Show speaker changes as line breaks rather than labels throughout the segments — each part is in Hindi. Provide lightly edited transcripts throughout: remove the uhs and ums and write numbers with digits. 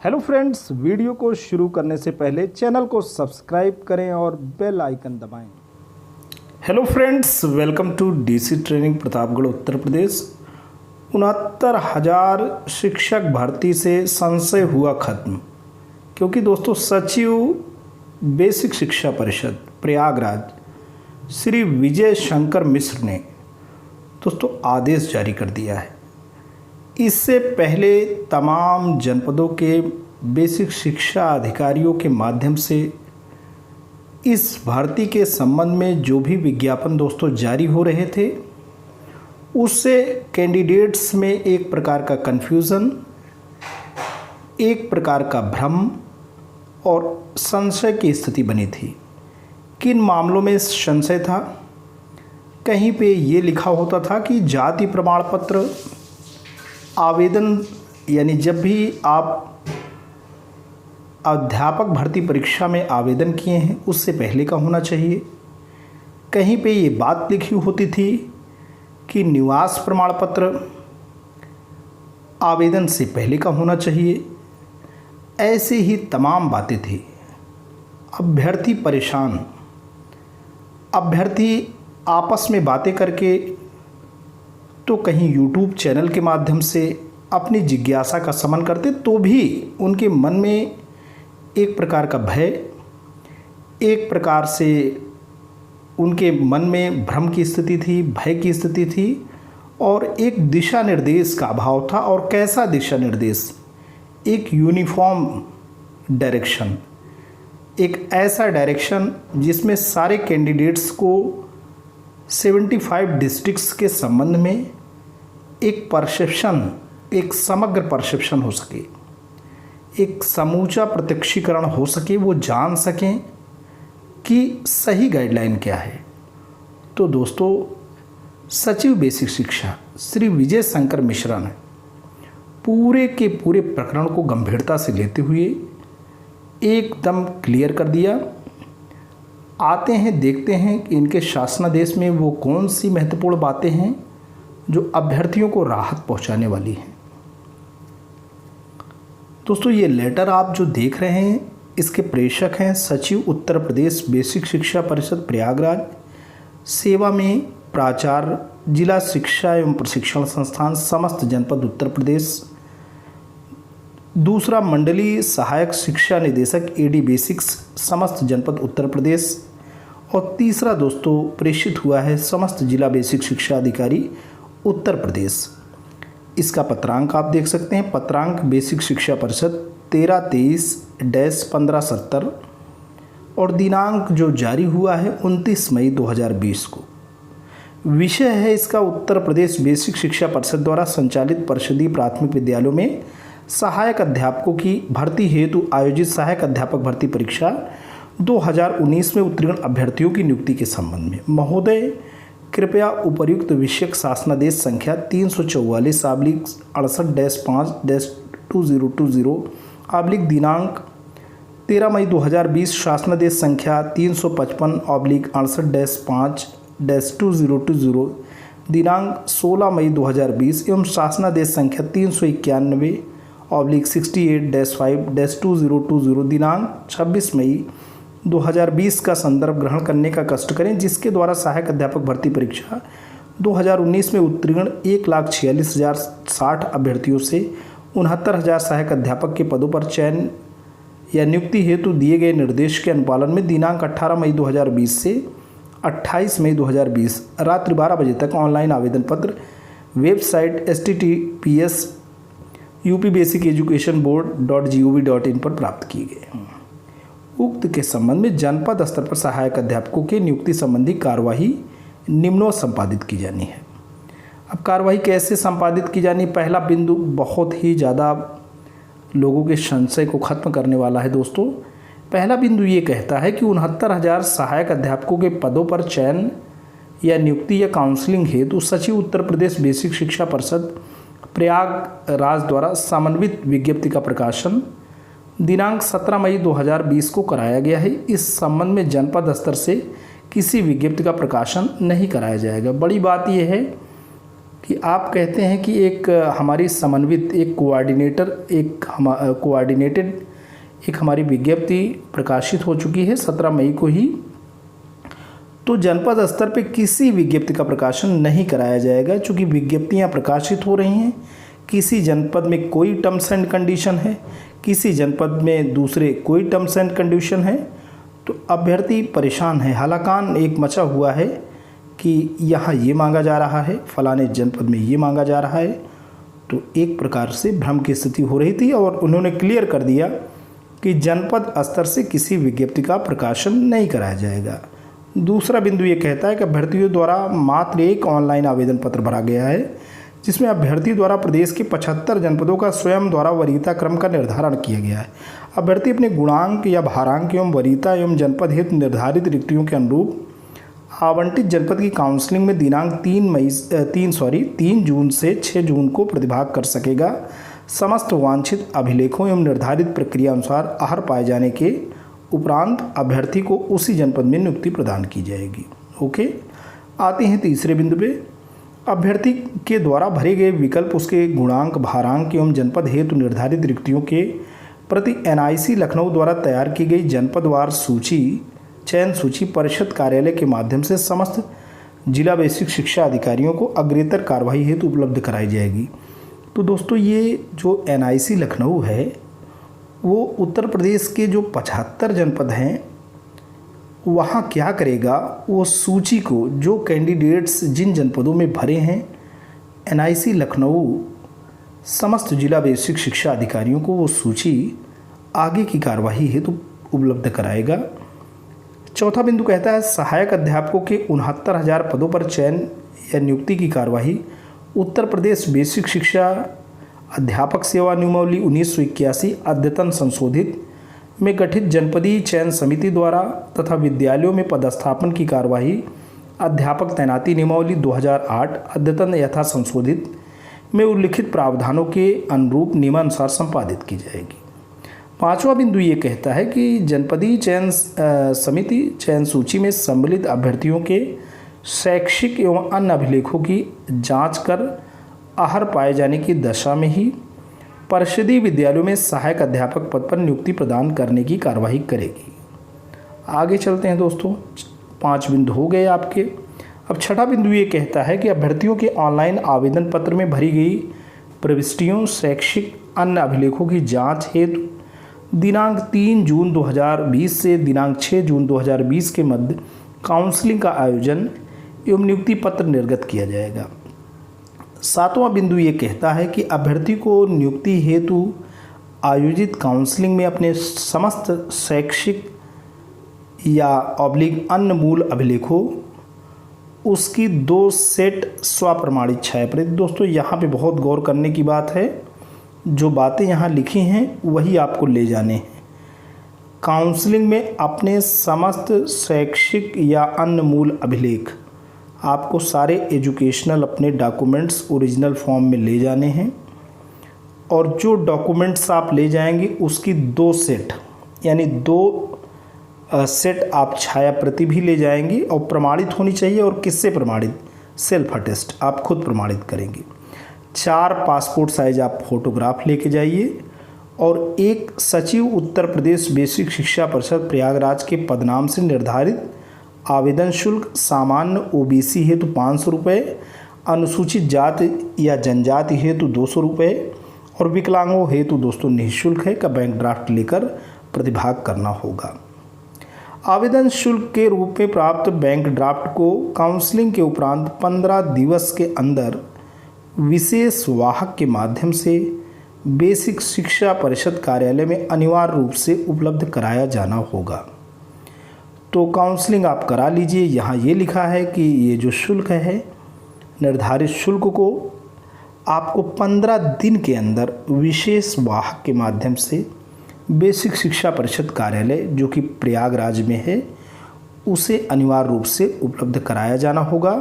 हेलो फ्रेंड्स, वीडियो को शुरू करने से पहले चैनल को सब्सक्राइब करें और बेल आइकन दबाएं। Hello friends, welcome to DC training Pratapgarh Uttar Pradesh. 69,000 शिक्षक भर्ती से संशय हुआ खत्म, क्योंकि दोस्तों सचिव बेसिक शिक्षा परिषद प्रयागराज श्री विजय शंकर मिश्र ने दोस्तों आदेश जारी कर दिया है। इससे पहले तमाम जनपदों के बेसिक शिक्षा अधिकारियों के माध्यम से इस भर्ती के संबंध में जो भी विज्ञापन दोस्तों जारी हो रहे थे, उससे कैंडिडेट्स में एक प्रकार का कन्फ्यूज़न, एक प्रकार का भ्रम और संशय की स्थिति बनी थी। किन मामलों में संशय था? कहीं पे ये लिखा होता था कि जाति प्रमाण पत्र आवेदन, यानी जब भी आप अध्यापक भर्ती परीक्षा में आवेदन किए हैं उससे पहले का होना चाहिए। कहीं पे ये बात लिखी होती थी कि निवास प्रमाण पत्र आवेदन से पहले का होना चाहिए। ऐसे ही तमाम बातें थी। अभ्यर्थी परेशान, अभ्यर्थी आपस में बातें करके तो कहीं यूट्यूब चैनल के माध्यम से अपनी जिज्ञासा का शमन करते, तो भी उनके मन में एक प्रकार का भय, एक प्रकार से उनके मन में भ्रम की स्थिति थी, भय की स्थिति थी और एक दिशा निर्देश का अभाव था। और कैसा दिशा निर्देश? एक यूनिफॉर्म डायरेक्शन, एक ऐसा डायरेक्शन जिसमें सारे कैंडिडेट्स को 75 डिस्ट्रिक्ट्स के संबंध में एक परसेप्शन, एक समग्र परसेप्शन हो सके, एक समूचा प्रत्यक्षीकरण हो सके, वो जान सकें कि सही गाइडलाइन क्या है। तो दोस्तों सचिव बेसिक शिक्षा श्री विजय शंकर मिश्रा ने पूरे के पूरे प्रकरण को गंभीरता से लेते हुए एकदम क्लियर कर दिया। आते हैं, देखते हैं कि इनके शासनादेश में वो कौन सी महत्वपूर्ण बातें हैं जो अभ्यर्थियों को राहत पहुंचाने वाली हैं। दोस्तों ये लेटर आप जो देख रहे हैं, इसके प्रेषक हैं सचिव उत्तर प्रदेश बेसिक शिक्षा परिषद प्रयागराज, सेवा में प्राचार्य जिला शिक्षा एवं प्रशिक्षण संस्थान समस्त जनपद उत्तर प्रदेश, दूसरा मंडलीय सहायक शिक्षा निदेशक एडी बेसिक्स समस्त जनपद उत्तर प्रदेश, और तीसरा दोस्तों प्रेषित हुआ है समस्त जिला बेसिक शिक्षा अधिकारी उत्तर प्रदेश। इसका पत्रांक आप देख सकते हैं। पत्रांक बेसिक शिक्षा परिषद 1323-1570 और दिनांक जो जारी हुआ है 29 मई 2020 को। विषय है इसका उत्तर प्रदेश बेसिक शिक्षा परिषद द्वारा संचालित परिषदीय प्राथमिक विद्यालयों में सहायक अध्यापकों की भर्ती हेतु आयोजित सहायक अध्यापक भर्ती परीक्षा 2019 में उत्तीर्ण अभ्यर्थियों की नियुक्ति के संबंध में। महोदय कृपया उपर्युक्त विषयक शासनादेश संख्या 344/5-2020 दिनांक 13 मई 2020, शासनादेश संख्या 355/68-5-2020 दिनांक 16 मई 2020 एवं शासनादेश संख्या 391/68-5-2020 दिनांक 26 मई 2020 का संदर्भ ग्रहण करने का कष्ट करें, जिसके द्वारा सहायक अध्यापक भर्ती परीक्षा 2019 में उत्तीर्ण 1,46,060 अभ्यर्थियों से 69,000 सहायक अध्यापक के पदों पर चयन या नियुक्ति हेतु दिए गए निर्देश के अनुपालन में दिनांक 18 मई 2020 से 28 मई 2020 रात्रि 12 बजे तक ऑनलाइन आवेदन पत्र वेबसाइट https://upbasiceducationboard.gov.in पर प्राप्त किए गए। उक्त के संबंध में जनपद स्तर पर सहायक अध्यापकों के नियुक्ति संबंधी कार्यवाही निम्नवत संपादित की जानी है। अब कार्यवाही कैसे संपादित की जानी? पहला बिंदु बहुत ही ज़्यादा लोगों के संशय को खत्म करने वाला है दोस्तों। पहला बिंदु ये कहता है कि 69,000 सहायक अध्यापकों के पदों पर चयन या नियुक्ति या काउंसलिंग हेतु सचिव उत्तर प्रदेश बेसिक शिक्षा परिषद प्रयागराज द्वारा समन्वित विज्ञप्ति का प्रकाशन दिनांक 17 मई 2020 को कराया गया है। इस संबंध में जनपद स्तर से किसी विज्ञप्ति का प्रकाशन नहीं कराया जाएगा। बड़ी बात यह है कि आप कहते हैं कि एक हमारी समन्वित एक कोऑर्डिनेटेड एक हमारी विज्ञप्ति प्रकाशित हो चुकी है 17 मई को ही। तो जनपद स्तर पे किसी विज्ञप्ति का प्रकाशन नहीं कराया जाएगा, चूँकि विज्ञप्तियाँ प्रकाशित हो रही हैं। किसी जनपद में कोई टर्म्स एंड कंडीशन है, किसी जनपद में दूसरे कोई टर्म्स एंड कंडीशन है, तो अभ्यर्थी परेशान है, हालाकान एक मचा हुआ है कि यहाँ ये मांगा जा रहा है, फलाने जनपद में ये मांगा जा रहा है। तो एक प्रकार से भ्रम की स्थिति हो रही थी और उन्होंने क्लियर कर दिया कि जनपद स्तर से किसी विज्ञप्ति का प्रकाशन नहीं कराया जाएगा। दूसरा बिंदु ये कहता है कि अभ्यर्थियों द्वारा मात्र एक ऑनलाइन आवेदन पत्र भरा गया है, जिसमें अभ्यर्थी द्वारा प्रदेश के 75 जनपदों का स्वयं द्वारा वरीयता क्रम का निर्धारण किया गया है। अभ्यर्थी अपने गुणांक या भारांक एवं वरीयता एवं जनपद हेतु निर्धारित रिक्तियों के अनुरूप आवंटित जनपद की काउंसलिंग में दिनांक 3 जून से 6 जून को प्रतिभाग कर सकेगा। समस्त वांछित अभिलेखों एवं निर्धारित प्रक्रिया अनुसार आहर पाए जाने के उपरांत अभ्यर्थी को उसी जनपद में नियुक्ति प्रदान की जाएगी। ओके, आते हैं तीसरे बिंदु पे। अभ्यर्थी के द्वारा भरे गए विकल्प उसके गुणांक, भारांक एवं जनपद हेतु निर्धारित रिक्तियों के प्रति NIC लखनऊ द्वारा तैयार की गई जनपदवार चयन सूची परिषद कार्यालय के माध्यम से समस्त जिला बेसिक शिक्षा अधिकारियों को अग्रेतर कार्रवाई हेतु उपलब्ध कराई जाएगी। तो दोस्तों, ये जो NIC लखनऊ है वो उत्तर प्रदेश के जो 75 जनपद हैं वहाँ क्या करेगा, वो सूची को जो कैंडिडेट्स जिन जनपदों में भरे हैं NIC लखनऊ समस्त जिला बेसिक शिक्षा अधिकारियों को वो सूची आगे की कार्रवाई हेतु उपलब्ध कराएगा। चौथा बिंदु कहता है सहायक अध्यापकों के 69,000 पदों पर चयन या नियुक्ति की कार्रवाई उत्तर प्रदेश बेसिक शिक्षा अध्यापक सेवा नियमावली 1981 अद्यतन संशोधित में गठित जनपदीय चयन समिति द्वारा तथा विद्यालयों में पदस्थापन की कार्यवाही अध्यापक तैनाती नियमावली 2008 अद्यतन यथा संशोधित में उल्लिखित प्रावधानों के अनुरूप नियमानुसार संपादित की जाएगी। पांचवा बिंदु ये कहता है कि जनपदीय चयन समिति चयन सूची में सम्मिलित अभ्यर्थियों के शैक्षिक एवं अन्य अभिलेखों की जांच कर आहर पाए जाने की दशा में ही परिषदीय विद्यालयों में सहायक अध्यापक पद पर नियुक्ति प्रदान करने की कार्यवाही करेगी। आगे चलते हैं दोस्तों, 5 बिंदु हो गए आपके। अब छठा बिंदु ये कहता है कि अभ्यर्थियों के ऑनलाइन आवेदन पत्र में भरी गई प्रविष्टियों, शैक्षिक अन्य अभिलेखों की जांच हेतु दिनांक 3 जून 2020 से दिनांक 6 जून 2020 के मध्य काउंसलिंग का आयोजन एवं नियुक्ति पत्र निर्गत किया जाएगा। 7वां बिंदु ये कहता है कि अभ्यर्थी को नियुक्ति हेतु आयोजित काउंसलिंग में अपने समस्त शैक्षिक या अन्य मूल अभिलेखों उसकी 2 सेट स्वप्रमाणित छायाप्रति। दोस्तों, यहाँ पे बहुत गौर करने की बात है, जो बातें यहाँ लिखी हैं वही आपको ले जाने हैं। काउंसलिंग में अपने समस्त शैक्षिक या अन्य मूल अभिलेख आपको सारे एजुकेशनल अपने डॉक्यूमेंट्स ओरिजिनल फॉर्म में ले जाने हैं और जो डॉक्यूमेंट्स आप ले जाएंगे उसकी 2 सेट यानी 2 सेट आप छाया प्रति भी ले जाएंगे और प्रमाणित होनी चाहिए। और किससे प्रमाणित? सेल्फ अटेस्ट, आप खुद प्रमाणित करेंगे। 4 पासपोर्ट साइज आप फोटोग्राफ लेके जाइए और एक सचिव उत्तर प्रदेश बेसिक शिक्षा परिषद प्रयागराज के पदनाम से निर्धारित आवेदन शुल्क सामान्य OBC हेतु 500 रुपये, अनुसूचित जाति या जनजाति हेतु 200 रुपये और विकलांगों हेतु दोस्तों निःशुल्क है का बैंक ड्राफ्ट लेकर प्रतिभाग करना होगा। आवेदन शुल्क के रूप में प्राप्त बैंक ड्राफ्ट को काउंसलिंग के उपरांत 15 दिवस के अंदर विशेष वाहक के माध्यम से बेसिक शिक्षा परिषद कार्यालय में अनिवार्य रूप से उपलब्ध कराया जाना होगा। तो काउंसलिंग आप करा लीजिए। यहाँ ये लिखा है कि ये जो शुल्क है निर्धारित शुल्क को आपको 15 दिन के अंदर विशेष वाहक के माध्यम से बेसिक शिक्षा परिषद कार्यालय जो कि प्रयागराज में है उसे अनिवार्य रूप से उपलब्ध कराया जाना होगा।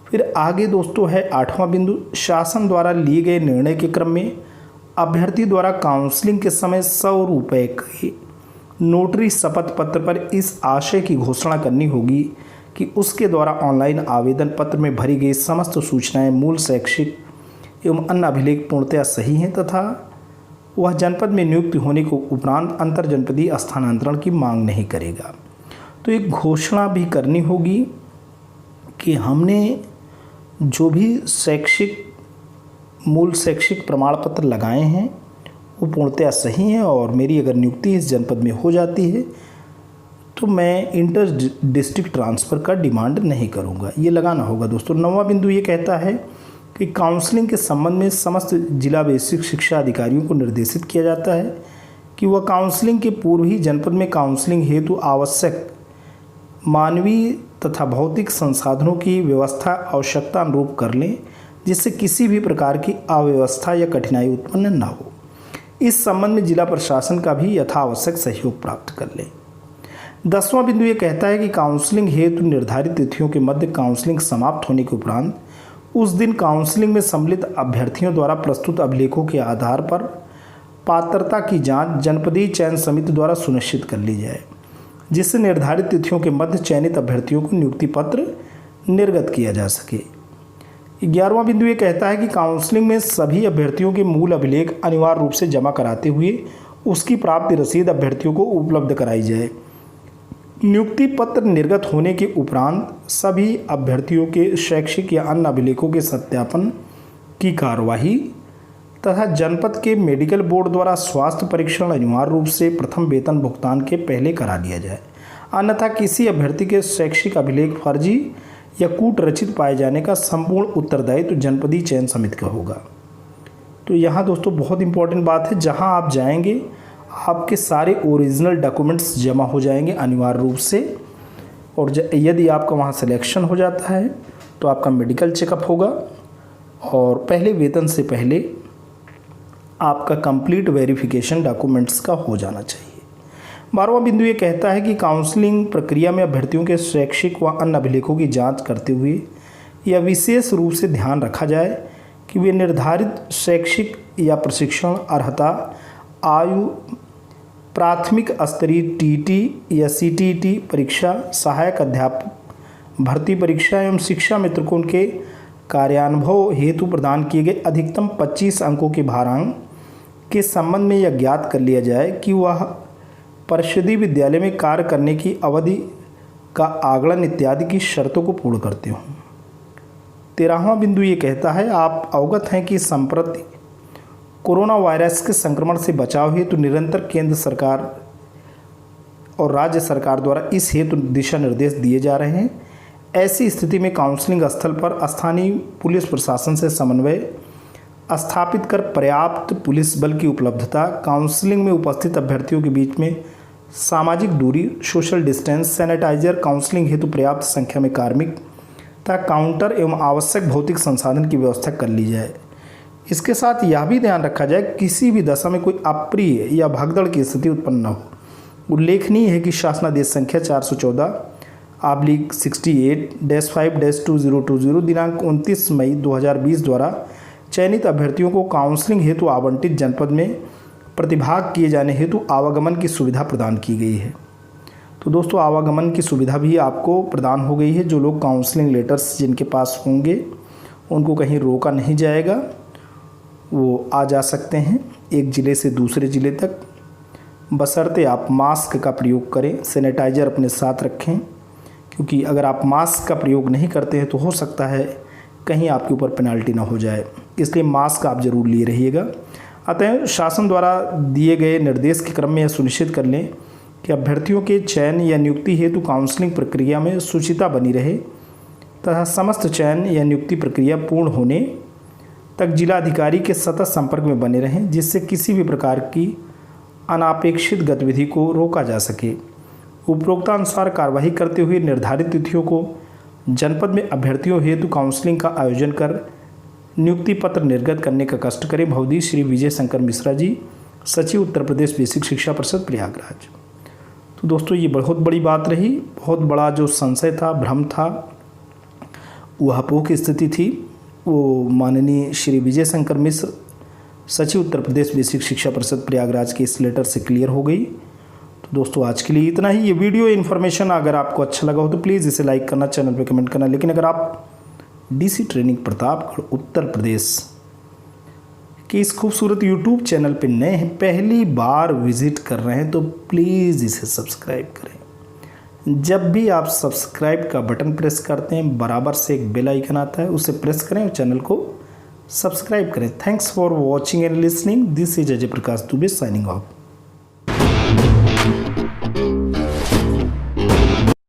फिर आगे दोस्तों है 8वां बिंदु, शासन द्वारा लिए गए निर्णय के क्रम में अभ्यर्थी द्वारा काउंसलिंग के समय 100 रुपये के नोटरी शपथ पत्र पर इस आशय की घोषणा करनी होगी कि उसके द्वारा ऑनलाइन आवेदन पत्र में भरी गई समस्त सूचनाएं मूल शैक्षिक एवं अन्य अभिलेख पूर्णतया सही हैं तथा वह जनपद में नियुक्त होने को उपरांत अंतर जनपदीय स्थानांतरण की मांग नहीं करेगा। तो एक घोषणा भी करनी होगी कि हमने जो भी मूल शैक्षिक प्रमाण पत्र लगाए हैं वो पूर्णतया सही हैं और मेरी अगर नियुक्ति इस जनपद में हो जाती है तो मैं इंटर डिस्ट्रिक्ट ट्रांसफ़र का डिमांड नहीं करूंगा। ये लगाना होगा दोस्तों। 9वां बिंदु ये कहता है कि काउंसलिंग के संबंध में समस्त जिला बेसिक शिक्षा अधिकारियों को निर्देशित किया जाता है कि वह काउंसलिंग के पूर्व ही जनपद में काउंसलिंग हेतु आवश्यक मानवीय तथा भौतिक संसाधनों की व्यवस्था आवश्यकता अनुरूप कर लें, जिससे किसी भी प्रकार की अव्यवस्था या कठिनाई उत्पन्न न हो। इस संबंध में जिला प्रशासन का भी यथावश्यक सहयोग प्राप्त कर लें। 10वां बिंदु ये कहता है कि काउंसलिंग हेतु निर्धारित तिथियों के मध्य काउंसलिंग समाप्त होने के उपरांत उस दिन काउंसलिंग में सम्मिलित अभ्यर्थियों द्वारा प्रस्तुत अभिलेखों के आधार पर पात्रता की जांच जनपदीय चयन समिति द्वारा सुनिश्चित कर ली जाए, जिससे निर्धारित तिथियों के मध्य चयनित अभ्यर्थियों को नियुक्ति पत्र निर्गत किया जा सके। 11वां बिंदु ये कहता है कि काउंसलिंग में सभी अभ्यर्थियों के मूल अभिलेख अनिवार्य रूप से जमा कराते हुए उसकी प्राप्ति रसीद अभ्यर्थियों को उपलब्ध कराई जाए। नियुक्ति पत्र निर्गत होने के उपरांत सभी अभ्यर्थियों के शैक्षिक या अन्य अभिलेखों के सत्यापन की कार्यवाही तथा जनपद के मेडिकल बोर्ड द्वारा स्वास्थ्य परीक्षण अनिवार्य रूप से प्रथम वेतन भुगतान के पहले करा लिया जाए, अन्यथा किसी अभ्यर्थी के शैक्षिक अभिलेख फर्जी या कूट रचित पाए जाने का संपूर्ण उत्तरदायित्व जनपदीय चयन समिति का होगा। तो यहाँ दोस्तों बहुत इंपॉर्टेंट बात है, जहाँ आप जाएंगे आपके सारे ओरिजिनल डॉक्यूमेंट्स जमा हो जाएंगे अनिवार्य रूप से, और यदि आपका वहाँ सिलेक्शन हो जाता है तो आपका मेडिकल चेकअप होगा और पहले वेतन से पहले आपका कंप्लीट वेरिफिकेशन डॉक्यूमेंट्स का हो जाना चाहिए। 12वां बिंदु ये कहता है कि काउंसलिंग प्रक्रिया में अभ्यर्थियों के शैक्षिक व अन्य अभिलेखों की जांच करते हुए यह विशेष रूप से ध्यान रखा जाए कि वे निर्धारित शैक्षिक या प्रशिक्षण अर्हता आयु प्राथमिक स्तरीय टीटी या सीटीटी परीक्षा, सहायक अध्यापक भर्ती परीक्षा एवं शिक्षा मित्रकों के कार्यानुभव हेतु प्रदान किए गए अधिकतम 25 अंकों के भारांक के संबंध में यह ज्ञात कर लिया जाए कि वह परिषदीय विद्यालय में कार्य करने की अवधि का आकलन इत्यादि की शर्तों को पूर्ण करते हों। 13वां बिंदु ये कहता है, आप अवगत हैं कि संप्रति कोरोना वायरस के संक्रमण से बचाव हेतु निरंतर केंद्र सरकार और राज्य सरकार द्वारा इस हेतु दिशा निर्देश दिए जा रहे हैं। ऐसी स्थिति में काउंसलिंग स्थल पर स्थानीय पुलिस प्रशासन से समन्वय स्थापित कर पर्याप्त पुलिस बल की उपलब्धता, काउंसलिंग में उपस्थित अभ्यर्थियों के बीच में सामाजिक दूरी, सोशल डिस्टेंस, सैनिटाइजर, काउंसलिंग हेतु पर्याप्त संख्या में कार्मिक तथा काउंटर एवं आवश्यक भौतिक संसाधन की व्यवस्था कर ली जाए। इसके साथ यह भी ध्यान रखा जाए किसी भी दशा में कोई अप्रिय या भगदड़ की स्थिति उत्पन्न न हो। उल्लेखनीय है कि शासनादेश संख्या 414/68-5-2020 दिनांक 29 मई 2020 द्वारा चयनित अभ्यर्थियों को काउंसलिंग हेतु आवंटित जनपद में प्रतिभाग किए जाने हेतु आवागमन की सुविधा प्रदान की गई है। तो दोस्तों आवागमन की सुविधा भी आपको प्रदान हो गई है। जो लोग काउंसलिंग लेटर्स जिनके पास होंगे उनको कहीं रोका नहीं जाएगा, वो आ जा सकते हैं एक ज़िले से दूसरे ज़िले तक, बशर्ते आप मास्क का प्रयोग करें, सैनिटाइज़र अपने साथ रखें, क्योंकि अगर आप मास्क का प्रयोग नहीं करते हैं तो हो सकता है कहीं आपके ऊपर पेनल्टी ना हो जाए, इसलिए मास्क आप ज़रूर लिए रहिएगा। अतः शासन द्वारा दिए गए निर्देश के क्रम में यह सुनिश्चित कर लें कि अभ्यर्थियों के चयन या नियुक्ति हेतु काउंसलिंग प्रक्रिया में शुचिता बनी रहे तथा समस्त चयन या नियुक्ति प्रक्रिया पूर्ण होने तक जिलाधिकारी के सतत संपर्क में बने रहें, जिससे किसी भी प्रकार की अनापेक्षित गतिविधि को रोका जा सके। उपरोक्तानुसार कार्रवाई करते हुए निर्धारित तिथियों को जनपद में अभ्यर्थियों हेतु काउंसलिंग का आयोजन कर नियुक्ति पत्र निर्गत करने का कष्ट करें। भवदी श्री विजय शंकर मिश्रा जी, सचिव उत्तर प्रदेश बेसिक शिक्षा परिषद प्रयागराज। तो दोस्तों ये बहुत बड़ी बात रही, बहुत बड़ा जो संशय था, भ्रम था, ऊहापोह की स्थिति थी, वो माननीय श्री विजय शंकर मिश्र सचिव उत्तर प्रदेश बेसिक शिक्षा परिषद प्रयागराज के इस लेटर से क्लियर हो गई। तो दोस्तों आज के लिए इतना ही। ये वीडियो इन्फॉर्मेशन अगर आपको अच्छा लगा हो तो प्लीज़ इसे लाइक करना, चैनल पे कमेंट करना। लेकिन अगर आप डीसी ट्रेनिंग प्रतापगढ़ उत्तर प्रदेश कि इस खूबसूरत यूट्यूब चैनल पे नए हैं, पहली बार विजिट कर रहे हैं, तो प्लीज़ इसे सब्सक्राइब करें। जब भी आप सब्सक्राइब का बटन प्रेस करते हैं, बराबर से एक बेल आइकन आता है, उसे प्रेस करें और चैनल को सब्सक्राइब करें। Thanks for watching and listening. This is Ajay Prakash Dubey signing off.